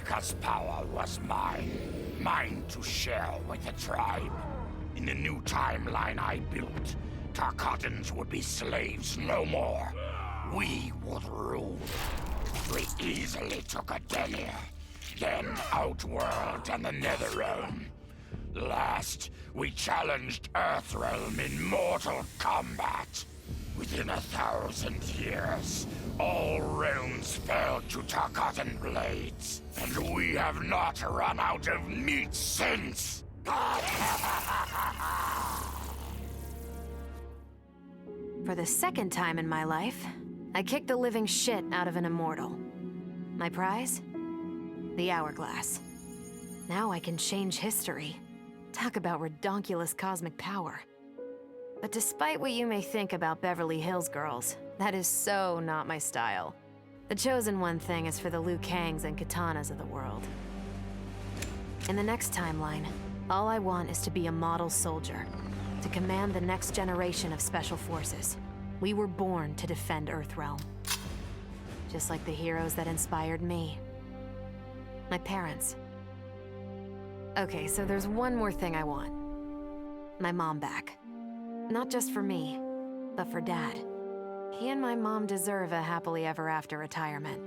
Kronika's power was mine. Mine to share with the tribe. In the new timeline I built, Tarkatans would be slaves no more. We would rule. We easily took Adelia, then Outworld and the Netherrealm. Last, we challenged Earthrealm in mortal combat. Within 1,000 years, all realms fell to Tarkatan blades, and we have not run out of meat since! For the second time in my life, I kicked the living shit out of an immortal. My prize? The hourglass. Now I can change history. Talk about redonkulous cosmic power. But despite what you may think about Beverly Hills girls, that is so not my style. The chosen one thing is for the Liu Kangs and Katanas of the world. In the next timeline, all I want is to be a model soldier, to command the next generation of special forces. We were born to defend Earthrealm. Just like the heroes that inspired me. My parents. Okay, so there's one more thing I want. My mom back. Not just for me, but for Dad. He and my mom deserve a happily ever after retirement.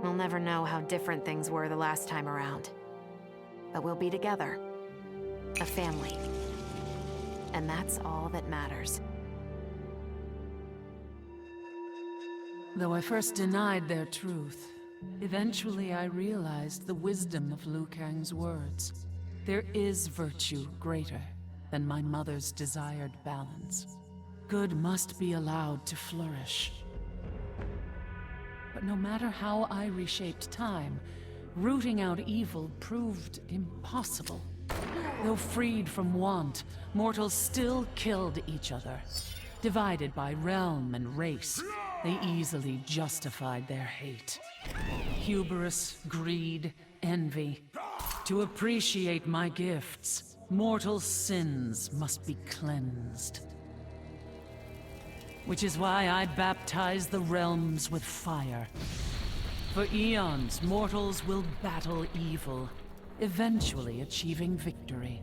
We'll never know how different things were the last time around. But we'll be together. A family. And that's all that matters. Though I first denied their truth, eventually I realized the wisdom of Liu Kang's words. There is virtue greater than my mother's desired balance. Good must be allowed to flourish. But no matter how I reshaped time, rooting out evil proved impossible. Though freed from want, mortals still killed each other. Divided by realm and race, they easily justified their hate. Hubris, greed, envy. To appreciate my gifts, mortal sins must be cleansed. Which is why I baptize the realms with fire. For eons, mortals will battle evil, eventually achieving victory.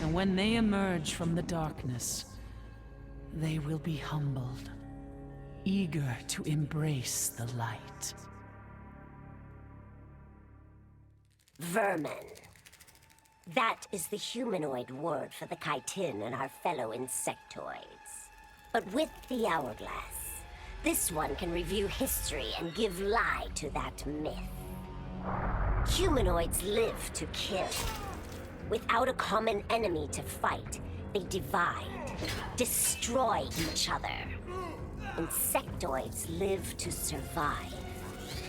And when they emerge from the darkness, they will be humbled, eager to embrace the light. Vermin. That is the humanoid word for the chitin and our fellow insectoids. But with the hourglass, this one can review history and give lie to that myth. Humanoids live to kill. Without a common enemy to fight, they divide, destroy each other. Insectoids live to survive.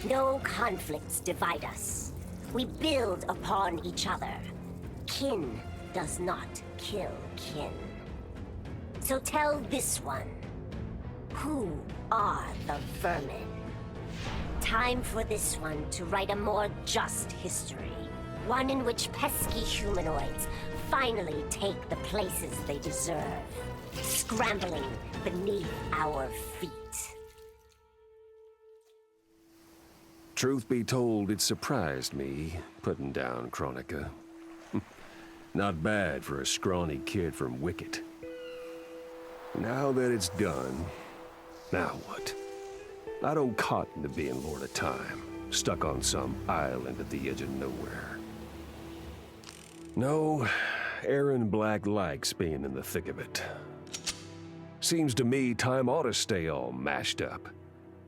No conflicts divide us. We build upon each other. Kin does not kill kin. So tell this one, who are the vermin? Time for this one to write a more just history. One in which pesky humanoids finally take the places they deserve, scrambling beneath our feet. Truth be told, it surprised me, putting down Kronika. Not bad for a scrawny kid from Wicket. Now that it's done, now what? I don't cotton to being Lord of Time, stuck on some island at the edge of nowhere. No, Aaron Black likes being in the thick of it. Seems to me time ought to stay all mashed up.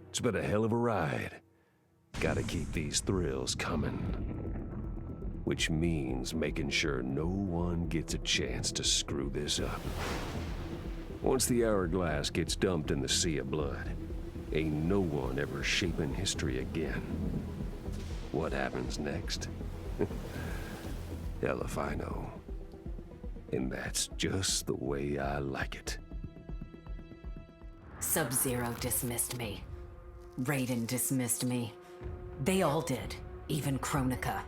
It's been a hell of a ride. Gotta keep these thrills coming. Which means making sure no one gets a chance to screw this up. Once the hourglass gets dumped in the sea of blood, ain't no one ever shaping history again. What happens next? Hell if I know. And that's just the way I like it. Sub-Zero dismissed me. Raiden dismissed me. They all did, even Kronika.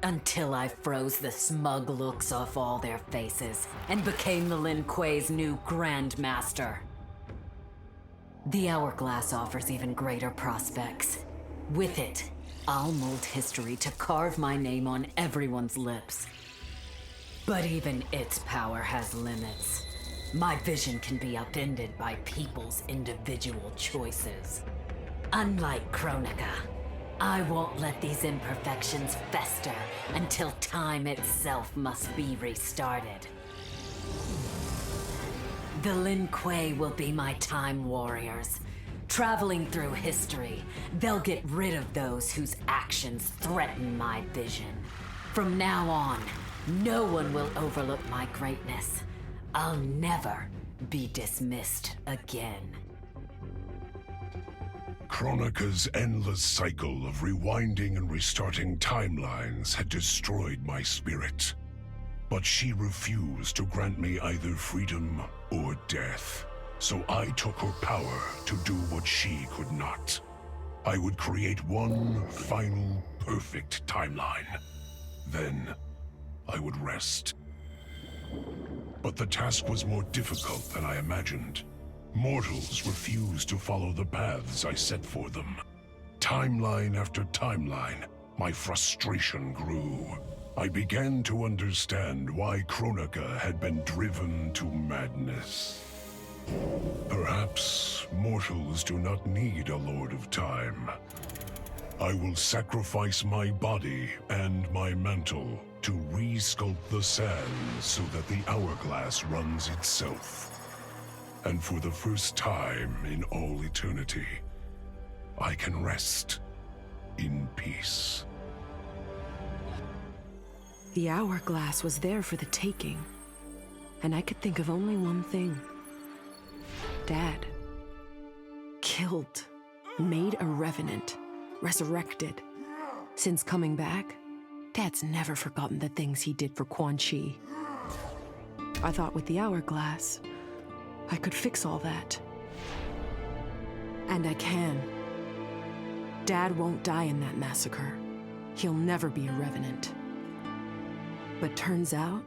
Until I froze the smug looks off all their faces and became the Lin Kuei's new Grand Master. The hourglass offers even greater prospects. With it, I'll mold history to carve my name on everyone's lips. But even its power has limits. My vision can be upended by people's individual choices. Unlike Kronika, I won't let these imperfections fester until time itself must be restarted. The Lin Kuei will be my time warriors. Traveling through history, they'll get rid of those whose actions threaten my vision. From now on, no one will overlook my greatness. I'll never be dismissed again. Kronika's endless cycle of rewinding and restarting timelines had destroyed my spirit. But she refused to grant me either freedom or death. So I took her power to do what she could not. I would create one final, perfect timeline. Then, I would rest. But the task was more difficult than I imagined. Mortals refused to follow the paths I set for them. Timeline after timeline, my frustration grew. I began to understand why Kronika had been driven to madness. Perhaps mortals do not need a Lord of Time. I will sacrifice my body and my mantle to re-sculpt the sands so that the hourglass runs itself. And for the first time in all eternity, I can rest in peace. The hourglass was there for the taking, and I could think of only one thing. Dad. Killed. Made a revenant. Resurrected. Since coming back, Dad's never forgotten the things he did for Quan Chi. I thought with the hourglass, I could fix all that. And I can. Dad won't die in that massacre. He'll never be a revenant. But turns out,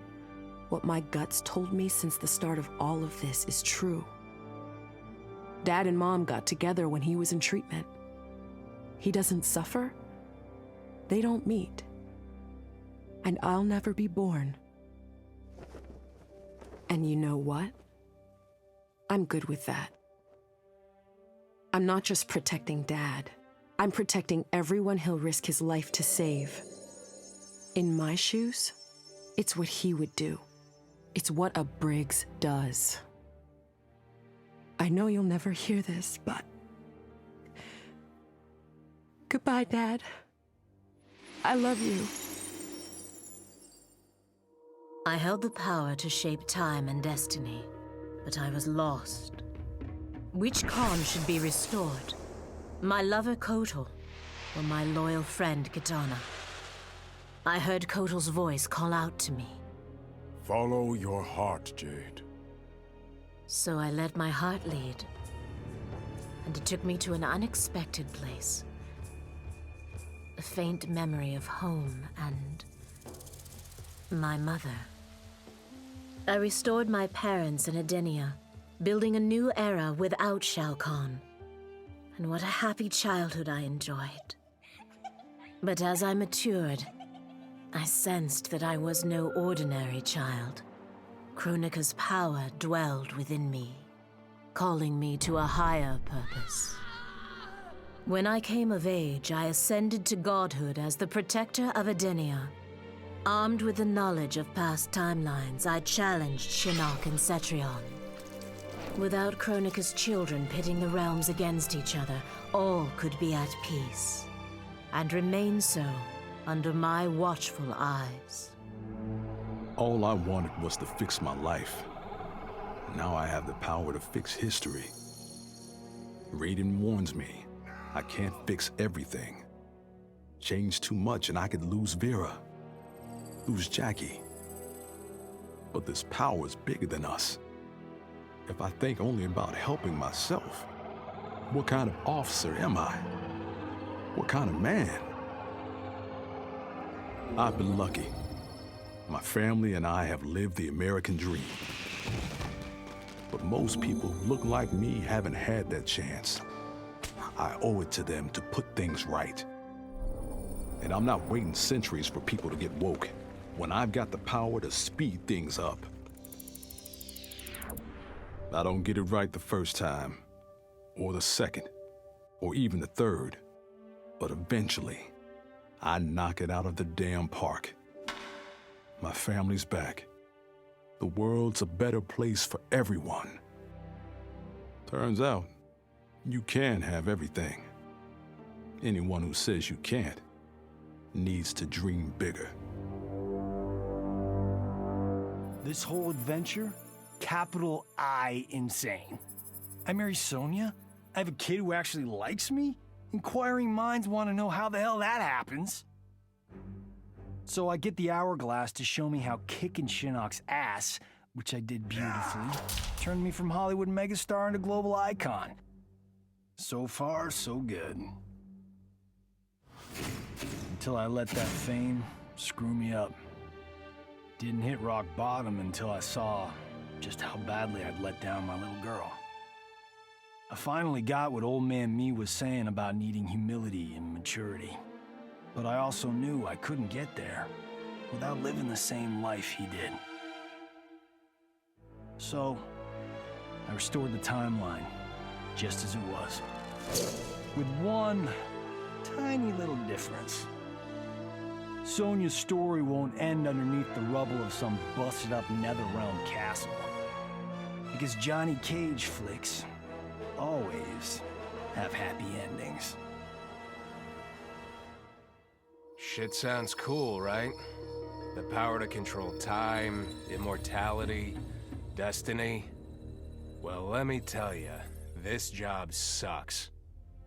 what my guts told me since the start of all of this is true. Dad and Mom got together when he was in treatment. He doesn't suffer. They don't meet. And I'll never be born. And you know what? I'm good with that. I'm not just protecting Dad. I'm protecting everyone he'll risk his life to save. In my shoes, it's what he would do. It's what a Briggs does. I know you'll never hear this, but... Goodbye, Dad. I love you. I held the power to shape time and destiny, but I was lost. Which Khan should be restored? My lover Kotal, or my loyal friend Kitana? I heard Kotal's voice call out to me. Follow your heart, Jade. So I let my heart lead, and it took me to an unexpected place. A faint memory of home and my mother. I restored my parents in Edenia, building a new era without Shao Kahn. And what a happy childhood I enjoyed. But as I matured, I sensed that I was no ordinary child. Kronika's power dwelled within me, calling me to a higher purpose. When I came of age, I ascended to godhood as the protector of Edenia. Armed with the knowledge of past timelines, I challenged Shinnok and Cetrion. Without Kronika's children pitting the realms against each other, all could be at peace, and remain so under my watchful eyes. All I wanted was to fix my life. Now I have the power to fix history. Raiden warns me, I can't fix everything. Change too much and I could lose Vera, lose Jackie. But this power is bigger than us. If I think only about helping myself, what kind of officer am I? What kind of man? I've been lucky. My family and I have lived the American dream. But most people who look like me haven't had that chance. I owe it to them to put things right. And I'm not waiting centuries for people to get woke when I've got the power to speed things up. I don't get it right the first time, or the second, or even the third, but eventually, I knock it out of the damn park. My family's back. The world's a better place for everyone. Turns out, you can have everything. Anyone who says you can't needs to dream bigger. This whole adventure, capital I insane. I marry Sonia? I have a kid who actually likes me? Inquiring minds want to know how the hell that happens. So I get the hourglass to show me how kicking Shinnok's ass, which I did beautifully, turned me from Hollywood megastar into global icon. So far, so good. Until I let that fame screw me up. Didn't hit rock bottom until I saw just how badly I'd let down my little girl. I finally got what old man me was saying about needing humility and maturity. But I also knew I couldn't get there without living the same life he did. So, I restored the timeline, just as it was. With one tiny little difference. Sonia's story won't end underneath the rubble of some busted-up Netherrealm castle. Because Johnny Cage flicks always have happy endings. Shit sounds cool, right? The power to control time, immortality, destiny. Well, let me tell you, this job sucks.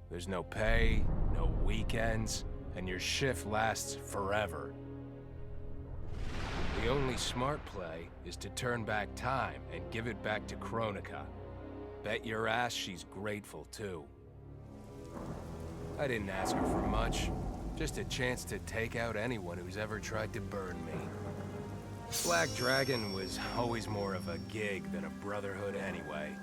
There's no pay, no weekends, and your shift lasts forever. The only smart play is to turn back time and give it back to Kronika. Bet your ass she's grateful, too. I didn't ask her for much. Just a chance to take out anyone who's ever tried to burn me. Black Dragon was always more of a gig than a brotherhood anyway.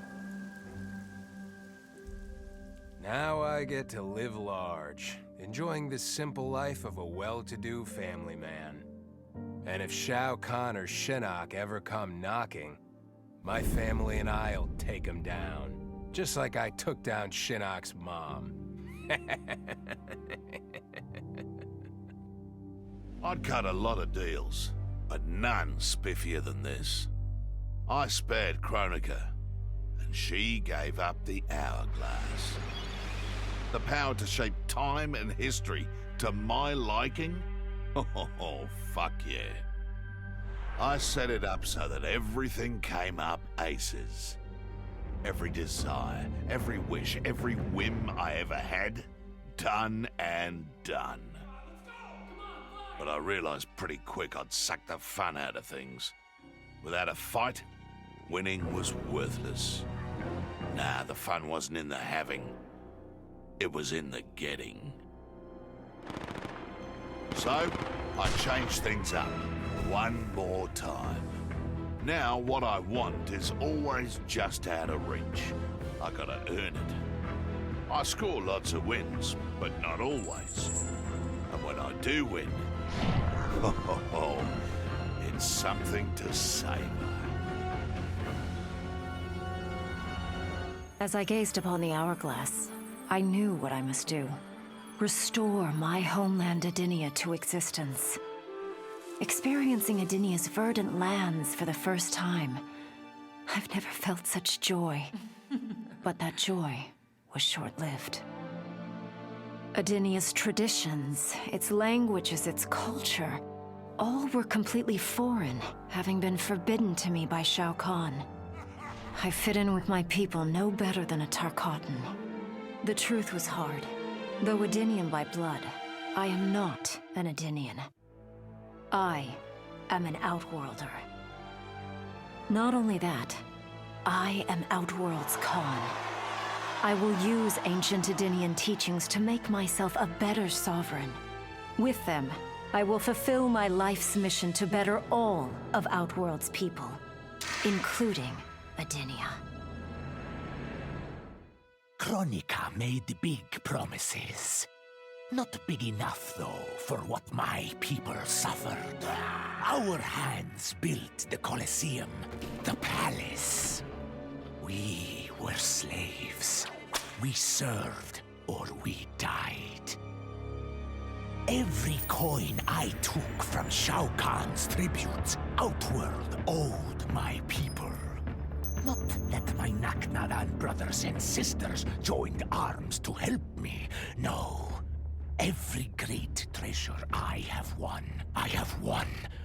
Now I get to live large, enjoying the simple life of a well-to-do family man. And if Shao Kahn or Shinnok ever come knocking, my family and I'll take them down. Just like I took down Shinnok's mom. I'd cut a lot of deals, but none spiffier than this. I spared Kronika, and she gave up the hourglass. The power to shape time and history to my liking? Oh, fuck yeah. I set it up so that everything came up aces. Every desire, every wish, every whim I ever had, done and done. But I realized pretty quick I'd suck the fun out of things. Without a fight, winning was worthless. Nah, the fun wasn't in the having. It was in the getting. So, I changed things up one more time. Now what I want is always just out of reach. I gotta earn it. I score lots of wins, but not always. And when I do win, it's something to savor. As I gazed upon the hourglass, I knew what I must do. Restore my homeland Adinia to existence. Experiencing Adinia's verdant lands for the first time, I've never felt such joy. But that joy was short-lived. Adinia's traditions, its languages, its culture, all were completely foreign, having been forbidden to me by Shao Kahn. I fit in with my people no better than a Tarkatan. The truth was hard. Though Adinian by blood, I am not an Adinian. I am an Outworlder. Not only that, I am Outworld's Khan. I will use ancient Adinian teachings to make myself a better sovereign. With them, I will fulfill my life's mission to better all of Outworld's people, including Adinia. Kronika made big promises. Not big enough, though, for what my people suffered. Our hands built the Colosseum, the palace. We were slaves. We served or we died. Every coin I took from Shao Kahn's tributes outworld owed my people. Not that my Naknaran brothers and sisters joined arms to help me, no. Every great treasure I have won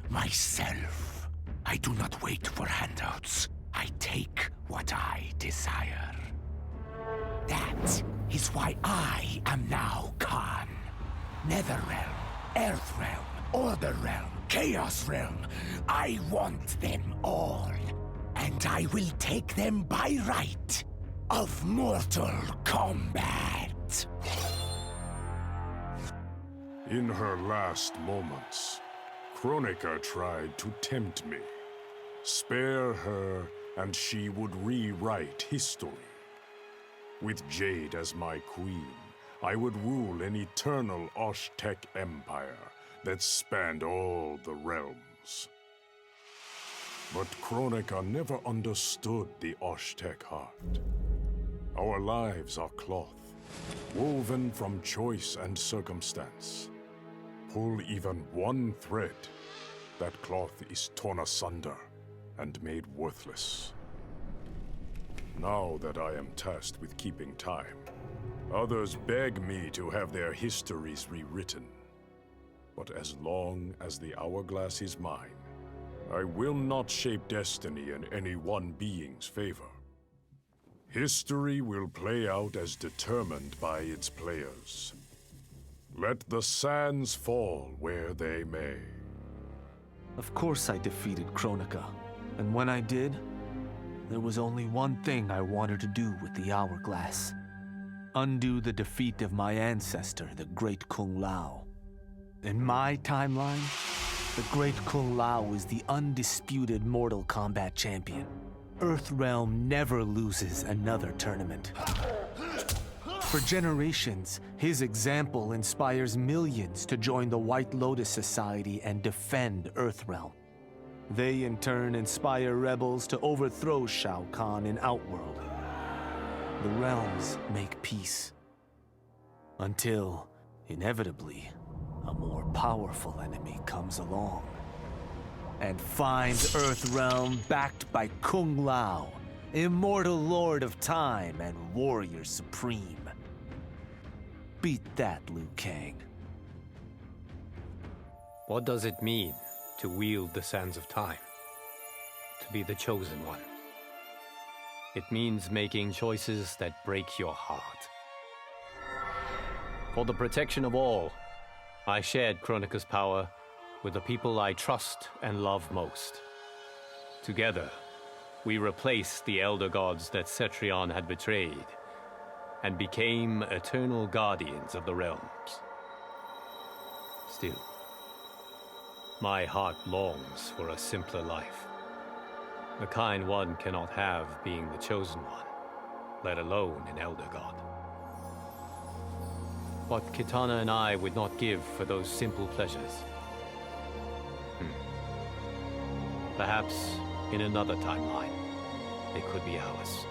myself. I do not wait for handouts. I take what I desire. That is why I am now Khan. Netherrealm, Earthrealm, Order Realm, Chaos Realm. I want them all. And I will take them by right of Mortal Kombat. In her last moments, Kronika tried to tempt me. Spare her, and she would rewrite history. With Jade as my queen, I would rule an eternal Osh-Tech empire that spanned all the realms. But Kronika never understood the Osh-Tech heart. Our lives are cloth, woven from choice and circumstance. Pull even one thread, that cloth is torn asunder and made worthless. Now that I am tasked with keeping time, others beg me to have their histories rewritten. But as long as the hourglass is mine, I will not shape destiny in any one being's favor. History will play out as determined by its players. Let the sands fall where they may. Of course I defeated Kronika, and when I did, there was only one thing I wanted to do with the hourglass. Undo the defeat of my ancestor, the Great Kung Lao. In my timeline, the Great Kung Lao is the undisputed Mortal Kombat champion. Earthrealm never loses another tournament. For generations, his example inspires millions to join the White Lotus Society and defend Earthrealm. They in turn inspire rebels to overthrow Shao Kahn in Outworld. The realms make peace. Until, inevitably, a more powerful enemy comes along and finds Earthrealm backed by Kung Lao, immortal lord of time and warrior supreme. Beat that, Liu Kang. What does it mean to wield the sands of time? To be the chosen one? It means making choices that break your heart. For the protection of all, I shared Kronika's power with the people I trust and love most. Together, we replaced the elder gods that Cetrion had betrayed, and became eternal guardians of the realms. Still, my heart longs for a simpler life. The kind one cannot have being the chosen one, let alone an elder god. What Kitana and I would not give for those simple pleasures. Perhaps in another timeline, they could be ours.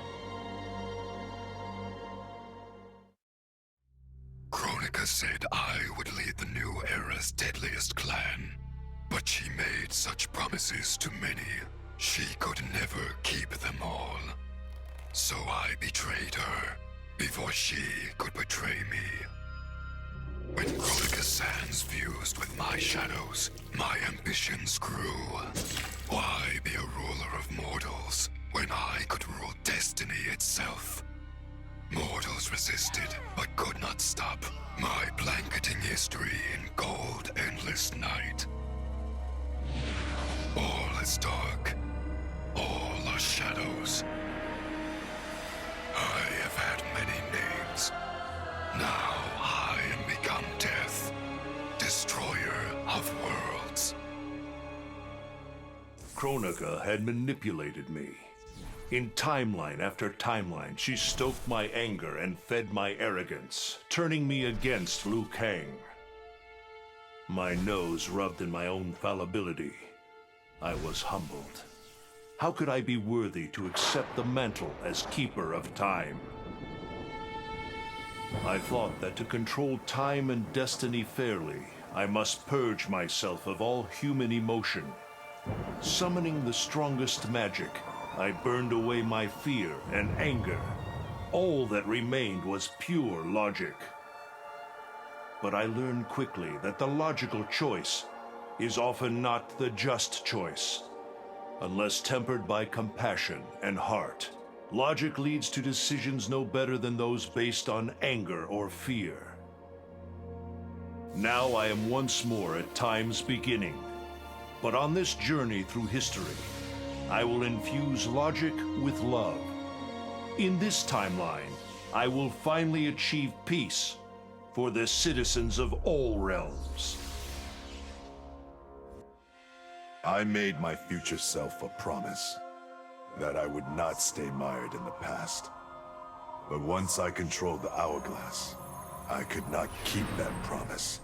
Kronika said I would lead the new era's deadliest clan, but she made such promises to many, she could never keep them all. So I betrayed her, before she could betray me. When Kronika's sands fused with my shadows, my ambitions grew. Why be a ruler of mortals, when I could rule destiny itself? Mortals resisted, but could not stop my blanketing history in cold, endless night. All is dark. All are shadows. I have had many names. Now I am become death, destroyer of worlds. Kronika had manipulated me. In timeline after timeline, she stoked my anger and fed my arrogance, turning me against Liu Kang. My nose rubbed in my own fallibility. I was humbled. How could I be worthy to accept the mantle as keeper of time? I thought that to control time and destiny fairly, I must purge myself of all human emotion. Summoning the strongest magic, I burned away my fear and anger. All that remained was pure logic. But I learned quickly that the logical choice is often not the just choice. Unless tempered by compassion and heart, logic leads to decisions no better than those based on anger or fear. Now I am once more at time's beginning. But on this journey through history, I will infuse logic with love. In this timeline, I will finally achieve peace for the citizens of all realms. I made my future self a promise that I would not stay mired in the past. But once I controlled the hourglass, I could not keep that promise.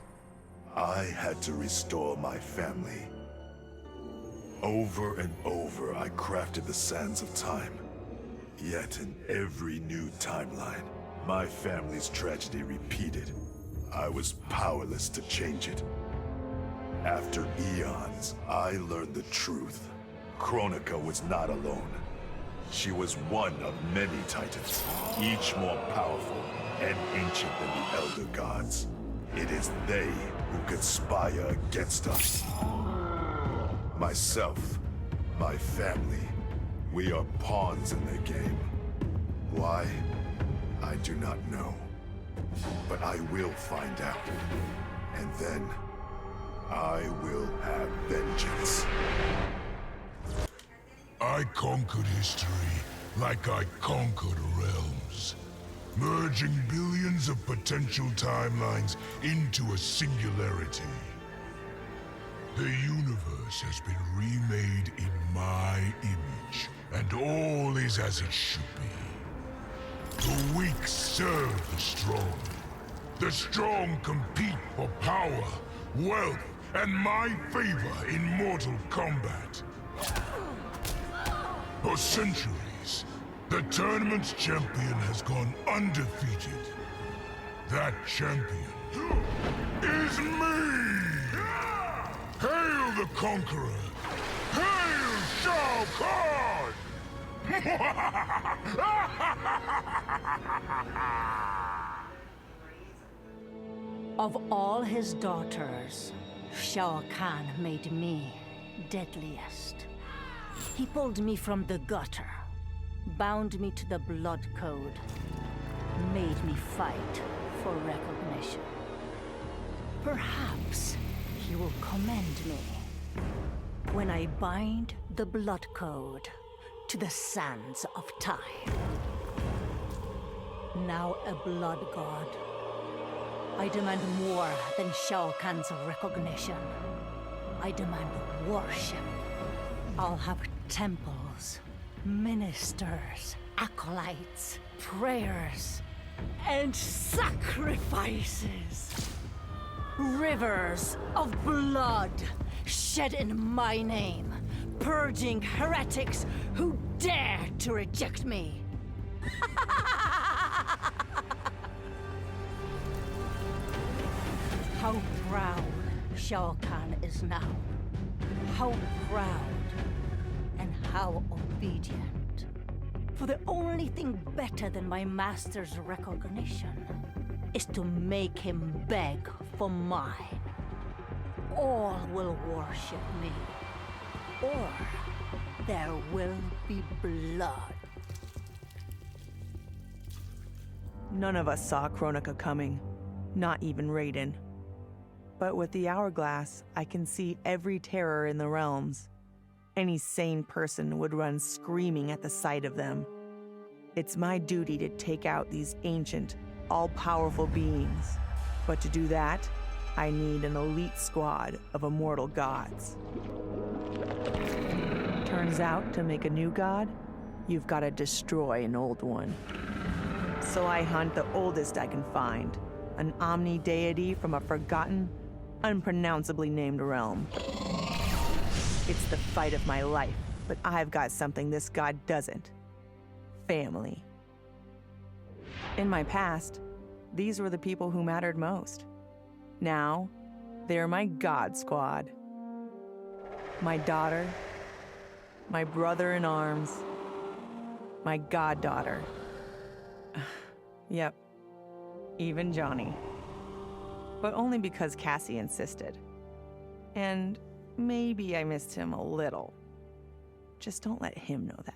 I had to restore my family. Over and over, I crafted the sands of time. Yet in every new timeline, my family's tragedy repeated. I was powerless to change it. After eons, I learned the truth. Kronika was not alone. She was one of many titans, each more powerful and ancient than the Elder Gods. It is they who conspire against us. Myself, my family, we are pawns in their game. Why? I do not know. But I will find out. And then, I will have vengeance. I conquered history like I conquered realms, merging billions of potential timelines into a singularity. The universe has been remade in my image, and all is as it should be. The weak serve the strong. The strong compete for power, wealth, and my favor in mortal combat. For centuries, the tournament's champion has gone undefeated. That champion is me! Hail the Conqueror! Hail Shao Kahn! Of all his daughters, Shao Kahn made me deadliest. He pulled me from the gutter, bound me to the blood code, made me fight for recognition. Perhaps he will commend me when I bind the blood code to the sands of time. Now a blood god, I demand more than Shao Kahn's recognition. I demand worship. I'll have temples, ministers, acolytes, prayers, and sacrifices. Rivers of blood shed in my name, purging heretics who dare to reject me. How proud Shao Kahn is now. How proud and how obedient. For the only thing better than my master's recognition is to make him beg for mine. All will worship me, or there will be blood. None of us saw Kronika coming, not even Raiden. But with the hourglass, I can see every terror in the realms. Any sane person would run screaming at the sight of them. It's my duty to take out these ancient, all-powerful beings. But to do that, I need an elite squad of immortal gods. Turns out, to make a new god, you've got to destroy an old one. So I hunt the oldest I can find, an omni deity from a forgotten, unpronounceably named realm. It's the fight of my life, but I've got something this god doesn't. Family. In my past, these were the people who mattered most. Now, they're my god squad. My daughter, my brother in arms, my goddaughter. Yep, even Johnny. But only because Cassie insisted. And maybe I missed him a little. Just don't let him know that.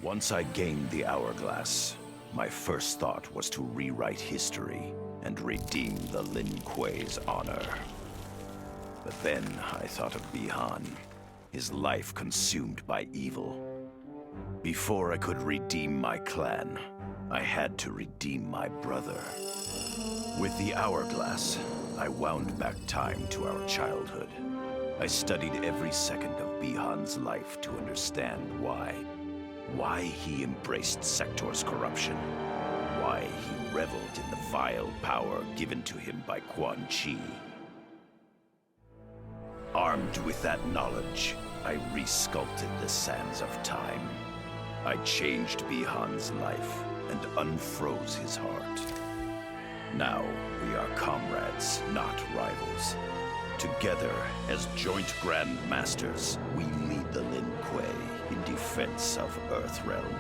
Once I gained the hourglass, my first thought was to rewrite history and redeem the Lin Kuei's honor. But then I thought of Bihan, his life consumed by evil. Before I could redeem my clan, I had to redeem my brother. With the hourglass, I wound back time to our childhood. I studied every second of Bihan's life to understand why. Why he embraced Sector's corruption. Why he reveled in the vile power given to him by Quan Chi. Armed with that knowledge, I resculpted the sands of time. I changed Bihan's life and unfroze his heart. Now we are comrades, not rivals. Together, as joint Grand Masters, we lead the Lin Kuei in defense of Earthrealm.